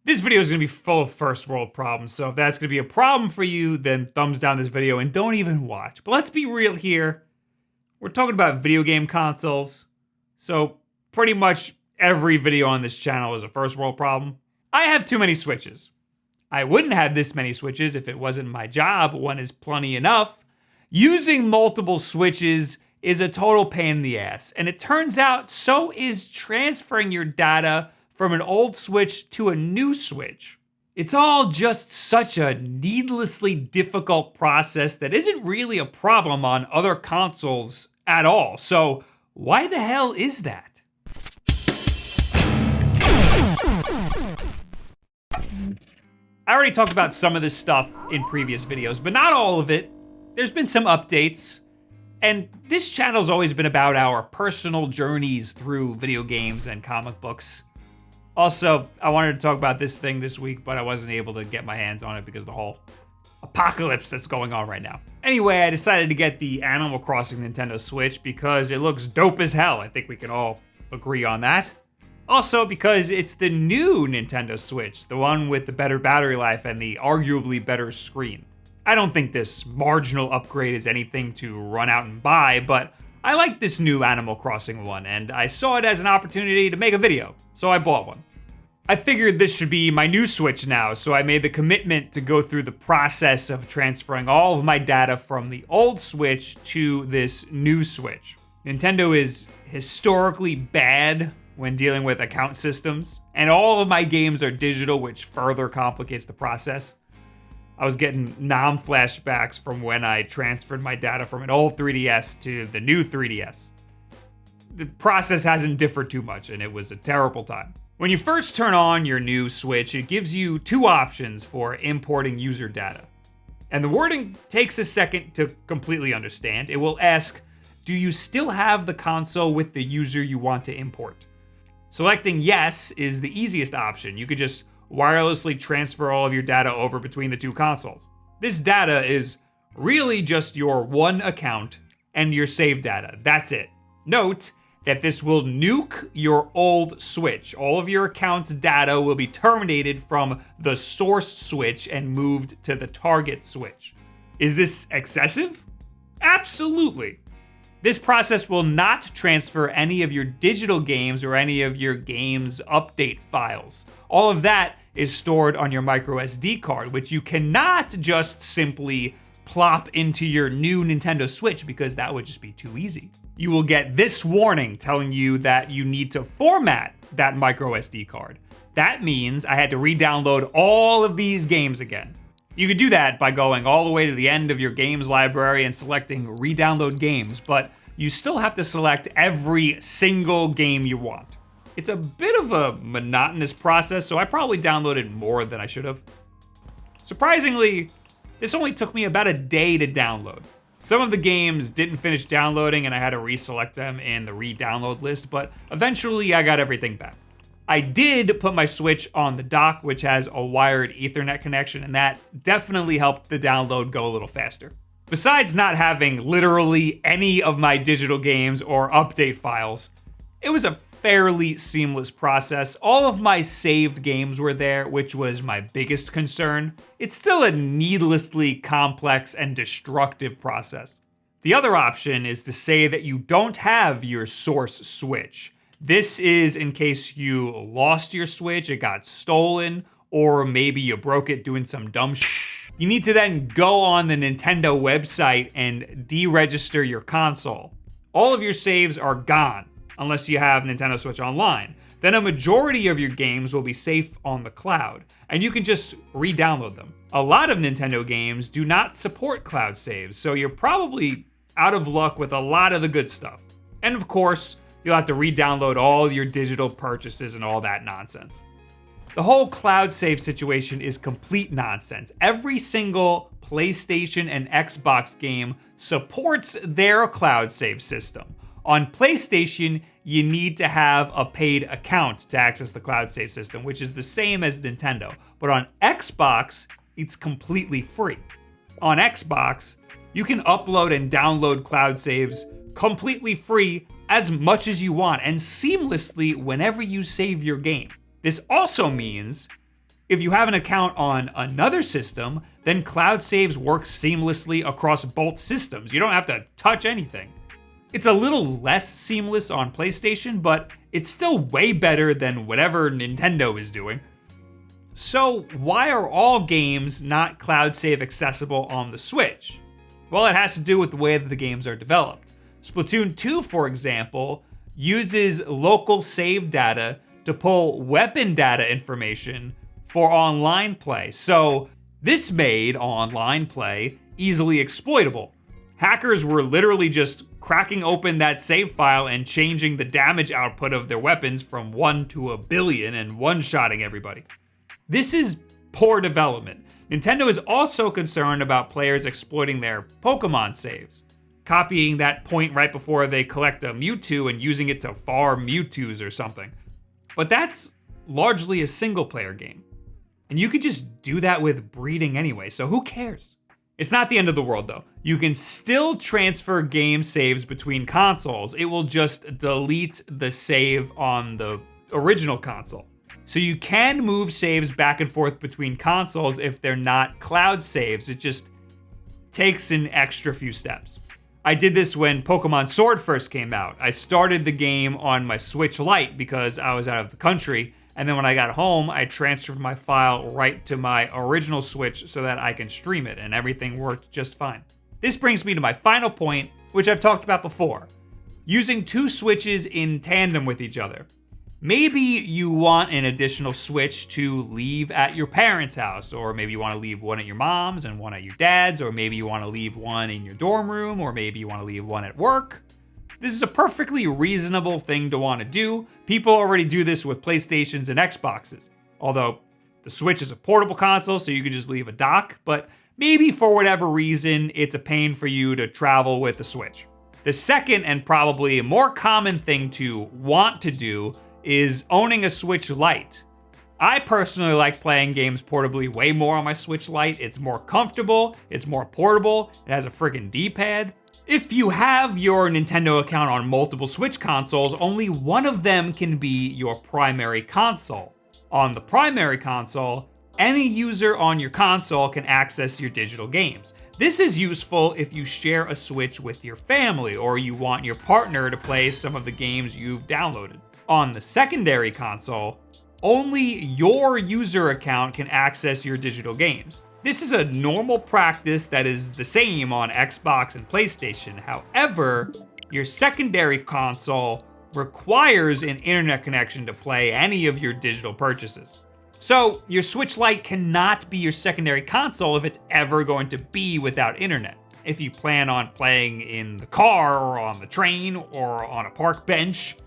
This video is going to be full of first world problems, so if that's going to be a problem for you, then thumbs down this video and don't even watch. But let's be real here. We're talking about video game consoles, so pretty much every video on this channel is a first world problem. I have too many Switches. I wouldn't have this many Switches if it wasn't my job. One is plenty enough. Using multiple Switches is a total pain in the ass, and it turns out so is transferring your data from an old Switch to a new Switch. It's all just such a needlessly difficult process that isn't really a problem on other consoles at all. So why the hell is that? I already talked about some of this stuff in previous videos, but not all of it. There's been some updates, and this channel's always been about our personal journeys through video games and comic books. Also, I wanted to talk about this thing this week, but I wasn't able to get my hands on it because of the whole apocalypse that's going on right now. Anyway, I decided to get the Animal Crossing Nintendo Switch because it looks dope as hell. I think we can all agree on that. Also, because it's the new Nintendo Switch, the one with the better battery life and the arguably better screen. I don't think this marginal upgrade is anything to run out and buy, but I like this new Animal Crossing one, and I saw it as an opportunity to make a video, so I bought one. I figured this should be my new Switch now, so I made the commitment to go through the process of transferring all of my data from the old Switch to this new Switch. Nintendo is historically bad when dealing with account systems, and all of my games are digital, which further complicates the process. I was getting flashbacks from when I transferred my data from an old 3DS to the new 3DS. The process hasn't differed too much, and it was a terrible time. When you first turn on your new Switch, it gives you two options for importing user data. And the wording takes a second to completely understand. It will ask, do you still have the console with the user you want to import? Selecting yes is the easiest option. You could just wirelessly transfer all of your data over between the two consoles. This data is really just your one account and your save data. That's it. Note that this will nuke your old Switch. All of your account's data will be terminated from the source Switch and moved to the target Switch. Is this excessive? Absolutely. This process will not transfer any of your digital games or any of your game's update files. All of that is stored on your microSD card, which you cannot just simply plop into your new Nintendo Switch because that would just be too easy. You will get this warning telling you that you need to format that microSD card. That means I had to re-download all of these games again. You could do that by going all the way to the end of your games library and selecting re-download games, but you still have to select every single game you want. It's a bit of a monotonous process, so I probably downloaded more than I should have. Surprisingly, this only took me about a day to download. Some of the games didn't finish downloading and I had to reselect them in the re-download list, but eventually I got everything back. I did put my Switch on the dock, which has a wired Ethernet connection, and that definitely helped the download go a little faster. Besides not having literally any of my digital games or update files, it was a fairly seamless process. All of my saved games were there, which was my biggest concern. It's still a needlessly complex and destructive process. The other option is to say that you don't have your source Switch. This is in case you lost your Switch, it got stolen, or maybe you broke it doing some dumb shit. You need to then go on the Nintendo website and deregister your console. All of your saves are gone, unless you have Nintendo Switch Online. Then a majority of your games will be safe on the cloud, and you can just re-download them. A lot of Nintendo games do not support cloud saves, so you're probably out of luck with a lot of the good stuff. And of course, you'll have to re-download all your digital purchases and all that nonsense. The whole cloud save situation is complete nonsense. Every single PlayStation and Xbox game supports their cloud save system. On PlayStation, you need to have a paid account to access the cloud save system, which is the same as Nintendo. But on Xbox, it's completely free. On Xbox, you can upload and download cloud saves completely free as much as you want and seamlessly whenever you save your game. This also means If you have an account on another system, then cloud saves work seamlessly across both systems. You don't have to touch anything. It's a little less seamless on PlayStation, but it's still way better than whatever Nintendo is doing. So why are all games not cloud save accessible on the Switch? Well, it has to do with the way that the games are developed. Splatoon 2, for example, uses local save data to pull weapon data information for online play. So this made online play easily exploitable. Hackers were literally just cracking open that save file and changing the damage output of their weapons from 1 to a billion and one-shotting everybody. This is poor development. Nintendo is also concerned about players exploiting their Pokemon saves, copying that point right before they collect a Mewtwo and using it to farm Mewtwo's or something. But that's largely a single-player game. And you could just do that with breeding anyway, so who cares? It's not the end of the world though. You can still transfer game saves between consoles. It will just delete the save on the original console. So you can move saves back and forth between consoles if they're not cloud saves. It just takes an extra few steps. I did this when Pokemon Sword first came out. I started the game on my Switch Lite because I was out of the country, and then when I got home, I transferred my file right to my original Switch so that I can stream it, and everything worked just fine. This brings me to my final point, which I've talked about before. Using two Switches in tandem with each other. Maybe you want an additional Switch to leave at your parents' house, or maybe you want to leave one at your mom's and one at your dad's, or maybe you want to leave one in your dorm room, or maybe you want to leave one at work. This is a perfectly reasonable thing to want to do. People already do this with PlayStations and Xboxes. Although the Switch is a portable console, so you can just leave a dock, but maybe for whatever reason, it's a pain for you to travel with the Switch. The second and probably more common thing to want to do is owning a Switch Lite. I personally like playing games portably way more on my Switch Lite. It's more comfortable, it's more portable, it has a friggin' D-pad. If you have your Nintendo account on multiple Switch consoles, only one of them can be your primary console. On the primary console, any user on your console can access your digital games. This is useful if you share a Switch with your family or you want your partner to play some of the games you've downloaded. On the secondary console, only your user account can access your digital games. This is a normal practice that is the same on Xbox and PlayStation. However, your secondary console requires an internet connection to play any of your digital purchases. So your Switch Lite cannot be your secondary console if it's ever going to be without internet. If you plan on playing in the car or on the train or on a park bench,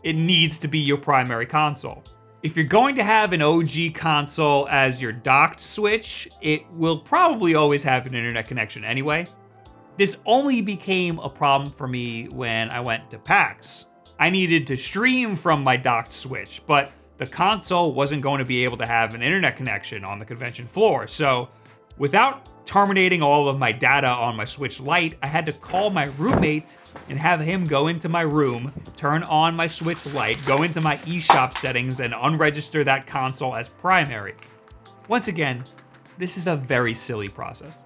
it needs to be your primary console. If you're going to have an OG console as your docked Switch, it will probably always have an internet connection anyway. This only became a problem for me when I went to PAX. I needed to stream from my docked Switch, but the console wasn't going to be able to have an internet connection on the convention floor. So without terminating all of my data on my Switch Lite, I had to call my roommate and have him go into my room, turn on my Switch Lite, go into my eShop settings, and unregister that console as primary. Once again, this is a very silly process.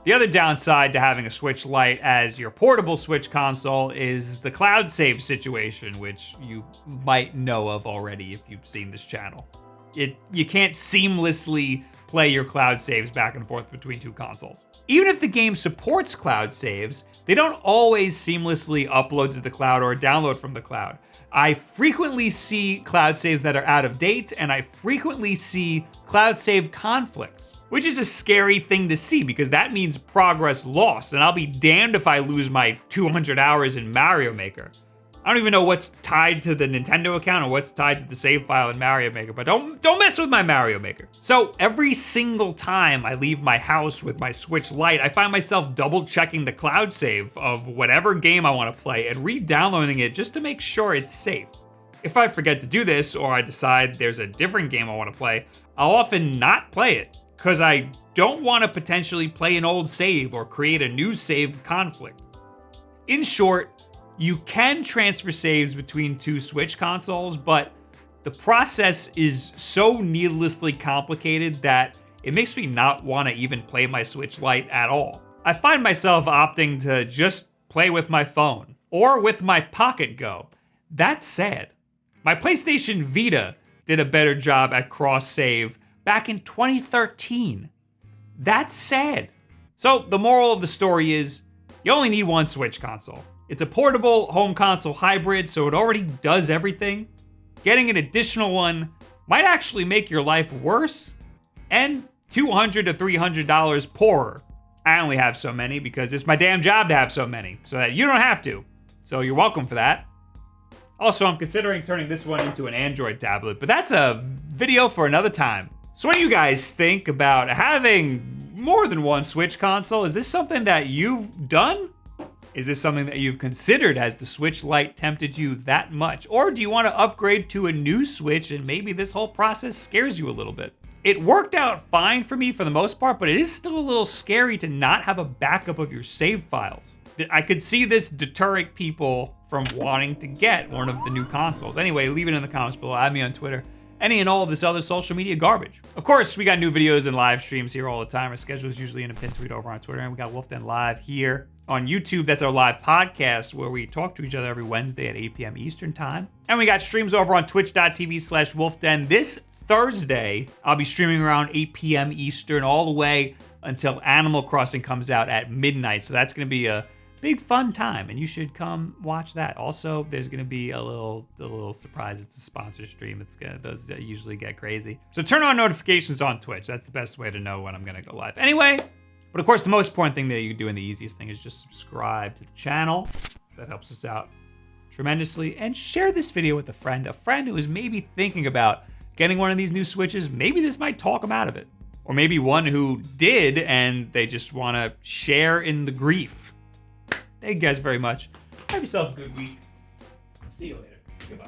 The other downside to having a Switch Lite as your portable Switch console is the cloud save situation, which you might know of already if you've seen this channel. You can't seamlessly play your cloud saves back and forth between two consoles. Even if the game supports cloud saves, they don't always seamlessly upload to the cloud or download from the cloud. I frequently see cloud saves that are out of date, and I frequently see cloud save conflicts, which is a scary thing to see because that means progress lost, and I'll be damned if I lose my 200 hours in Mario Maker. I don't even know what's tied to the Nintendo account or what's tied to the save file in Mario Maker, but don't mess with my Mario Maker. So every single time I leave my house with my Switch Lite, I find myself double checking the cloud save of whatever game I want to play and re-downloading it just to make sure it's safe. If I forget to do this or I decide there's a different game I want to play, I'll often not play it because I don't want to potentially play an old save or create a new save conflict. In short, you can transfer saves between two Switch consoles, but The process is so needlessly complicated that it makes me not want to even play my Switch Lite at all. I find myself opting to just play with my phone or with my Pocket Go. That's sad. My PlayStation Vita did a better job at cross-save back in 2013. That's sad. So the moral of the story is, you only need one Switch console. It's a portable home console hybrid, so it already does everything. Getting an additional one might actually make your life worse and $200 to $300 poorer. I only have so many because it's my damn job to have so many, so that you don't have to. So you're welcome for that. Also, I'm considering turning this one into an Android tablet, but that's a video for another time. So what do you guys think about having more than one Switch console? Is this something that you've done? Is this something that you've considered? Has the Switch Lite tempted you that much? Or do you want to upgrade to a new Switch and maybe this whole process scares you a little bit? It worked out fine for me for the most part, but it is still a little scary to not have a backup of your save files. I could see this deterring people from wanting to get one of the new consoles. Anyway, leave it in the comments below. Add me on Twitter. Any and all of this other social media garbage. Of course, we got new videos and live streams here all the time. Our schedule is usually in a pinned tweet over on Twitter, and we got Wulff Den Live here on YouTube. That's our live podcast where we talk to each other every Wednesday at 8 p.m. Eastern time. And we got streams over on twitch.tv/WulffDen. This Thursday, I'll be streaming around 8 p.m. Eastern all the way until Animal Crossing comes out at midnight. So that's going to be a big fun time, and you should come watch that. Also, there's gonna be a little surprise. It's a sponsor stream. Those usually get crazy. So turn on notifications on Twitch. That's the best way to know when I'm gonna go live. Anyway, but of course, the most important thing that you can do and the easiest thing is just subscribe to the channel. That helps us out tremendously. And share this video with a friend who is maybe thinking about getting one of these new Switches. Maybe this might talk them out of it. Or maybe one who did and they just wanna share in the grief. Thank you guys very much. Have yourself a good week. See you later. Goodbye.